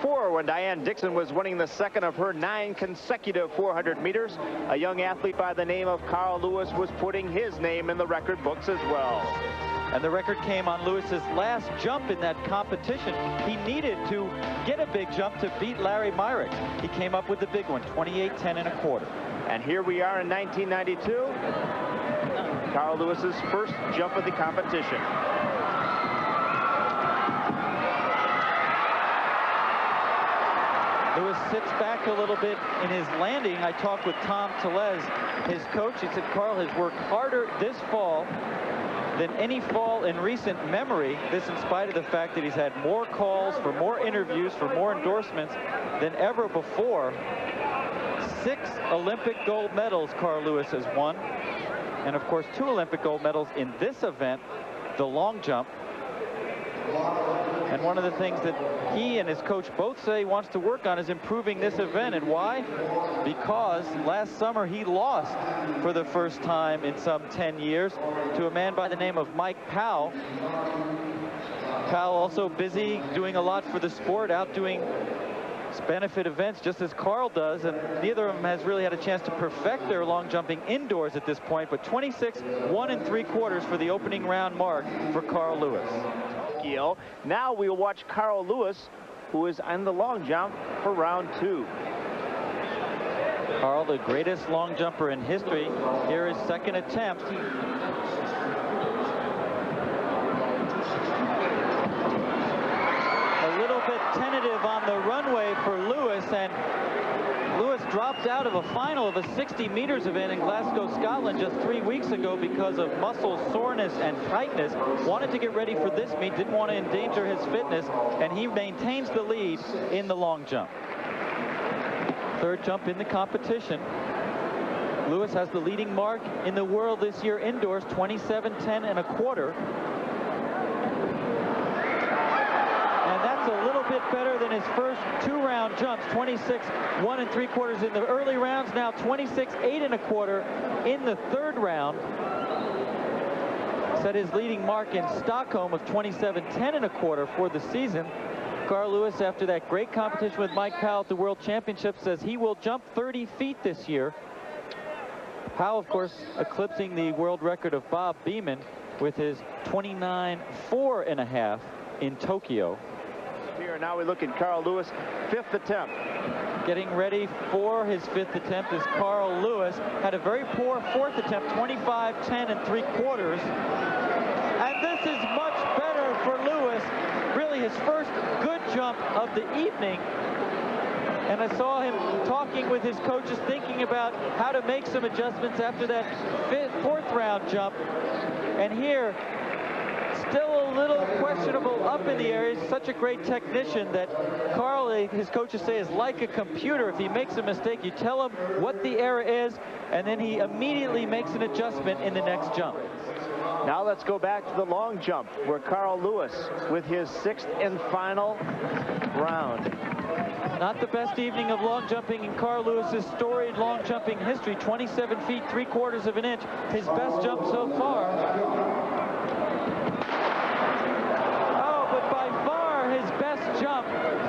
before, when Diane Dixon was winning the second of her 9 consecutive 400 meters, a young athlete by the name of Carl Lewis was putting his name in the record books as well. And the record came on Lewis's last jump in that competition. He needed to get a big jump to beat Larry Myrick. He came up with the big one, 28:10 1/4. And here we are in 1992. Carl Lewis's first jump of the competition. Lewis sits back a little bit in his landing. I talked with Tom Tellez, his coach. He said Carl has worked harder this fall than any fall in recent memory. This in spite of the fact that he's had more calls for more interviews, for more endorsements than ever before. 6 Olympic gold medals Carl Lewis has won. And of course 2 Olympic gold medals in this event, the long jump. And one of the things that he and his coach both say he wants to work on is improving this event. And why? Because last summer he lost for the first time in some 10 years to a man by the name of Mike Powell. Powell also busy doing a lot for the sport, out doing benefit events just as Carl does, and neither of them has really had a chance to perfect their long jumping indoors at this point. But 26:1 3/4 for the opening round mark for Carl Lewis. Now we'll watch Carl Lewis, who is on the long jump for round 2. Carl, the greatest long jumper in history. Here is second attempt. A little bit tentative on the runway for Lewis, and Lewis dropped out of a final of a 60 meters event in Glasgow, Scotland just 3 weeks ago because of muscle soreness and tightness. Wanted to get ready for this meet, didn't want to endanger his fitness, and he maintains the lead in the long jump. Third jump in the competition. Lewis has the leading mark in the world this year indoors, 27:10 1/4. That's a little bit better than his first 2 round jumps, 26:1 3/4 in the early rounds, now 26:8 1/4 in the third round. Set his leading mark in Stockholm of 27:10 1/4 for the season. Carl Lewis, after that great competition with Mike Powell at the World Championships, says he will jump 30 feet this year. Powell, of course, eclipsing the world record of Bob Beamon with his 29:4 1/2 in Tokyo. Here now we look at Carl Lewis' 5th attempt. Getting ready for his 5th attempt is Carl Lewis. Had a very poor 4th attempt, 25:10 3/4. And this is much better for Lewis. Really his first good jump of the evening. And I saw him talking with his coaches, thinking about how to make some adjustments after that 4th round jump. And here, still a little questionable up in the air. He's such a great technician that Carl, his coaches say, is like a computer. If he makes a mistake, you tell him what the error is, and then he immediately makes an adjustment in the next jump. Now let's go back to the long jump, where Carl Lewis, with his 6th and final round. Not the best evening of long jumping in Carl Lewis's storied long jumping history. 27 feet 3/4 of an inch. His best jump so far. Oh, but by far his best jump.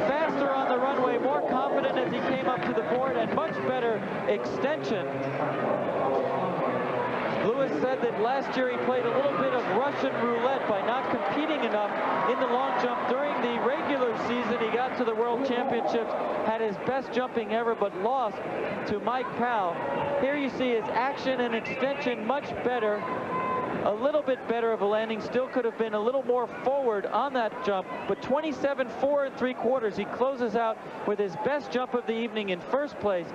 Faster on the runway, more confident as he came up to the board, and much better extension. Lewis said that last year he played a little bit of Russian roulette by not competing enough in the long jump during the regular season. He got to the World Championships, had his best jumping ever, but lost to Mike Powell. Here you see his action and extension much better. A little bit better of a landing, still could have been a little more forward on that jump, but 27:4 3/4. He closes out with his best jump of the evening in first place.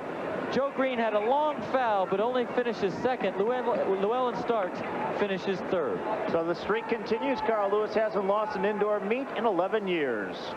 Joe Greene had a long foul, but only finishes second. Llewellyn Starks finishes third. So the streak continues. Carl Lewis hasn't lost an indoor meet in 11 years.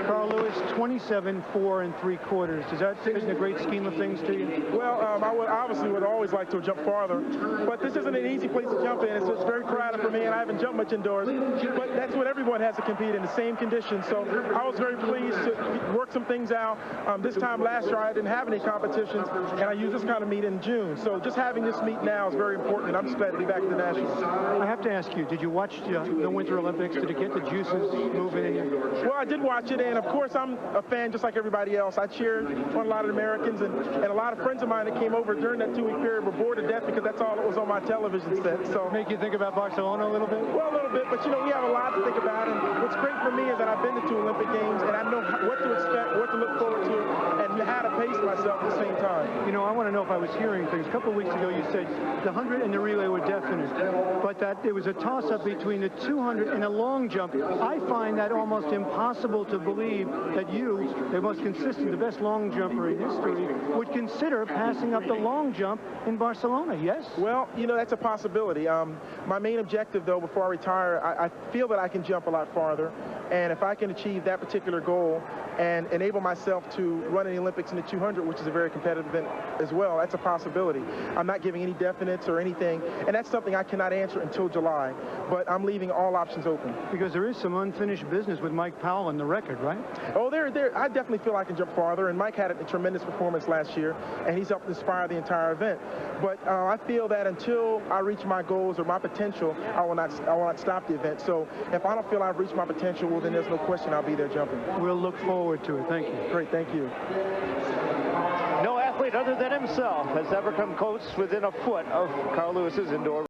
Carl Lewis, 27:4 3/4. Does that fit in the great scheme of things to you? Well, I would always like to jump farther, but this isn't an easy place to jump in. It's very crowded for me, and I haven't jumped much indoors. But that's what everyone has to compete in, the same conditions. So I was very pleased to work some things out. This time last year, I didn't have any competitions, and I used this kind of meet in June. So just having this meet now is very important, and I'm just glad to be back at the Nationals. I have to ask you, did you watch the Winter Olympics? Did it get the juices moving in you? Well, I did watch it, and of course I'm a fan just like everybody else. I cheered on a lot of Americans, and a lot of friends of mine that came over during that 2-week period were bored to death because that's all that was on my television set. So Make you think about Barcelona a little bit? Well, a little bit, but we have a lot to think about, and what's great for me is that I've been to 2 Olympic Games, and I know what to expect, what to look forward to, and how to pace myself at the same time. I want to know if I was hearing things. A couple of weeks ago, you said the 100 and the relay were definite, but that there was a toss-up between the 200 and the long jump. I find that almost impossible to believe that you, the most consistent, the best long jumper in history, would consider passing up the long jump in Barcelona, yes? Well, that's a possibility. My main objective, though, before I retire, I feel that I can jump a lot farther, and if I can achieve that particular goal and enable myself to run in the Olympics in the 200, which is a very competitive event as well, that's a possibility. I'm not giving any definites or anything, and that's something I cannot answer until July, but I'm leaving all options open. Because there is some unfinished business with Mike Powell in the record, right? Oh, I definitely feel I can jump farther, and Mike had a tremendous performance last year, and he's helped inspire the entire event. But I feel that until I reach my goals or my potential, I will not stop the event. So if I don't feel I've reached my potential, well, then there's no question I'll be there jumping. We'll look forward to it. Thank you. Great, thank you. No athlete other than himself has ever come close within a foot of Carl Lewis's indoor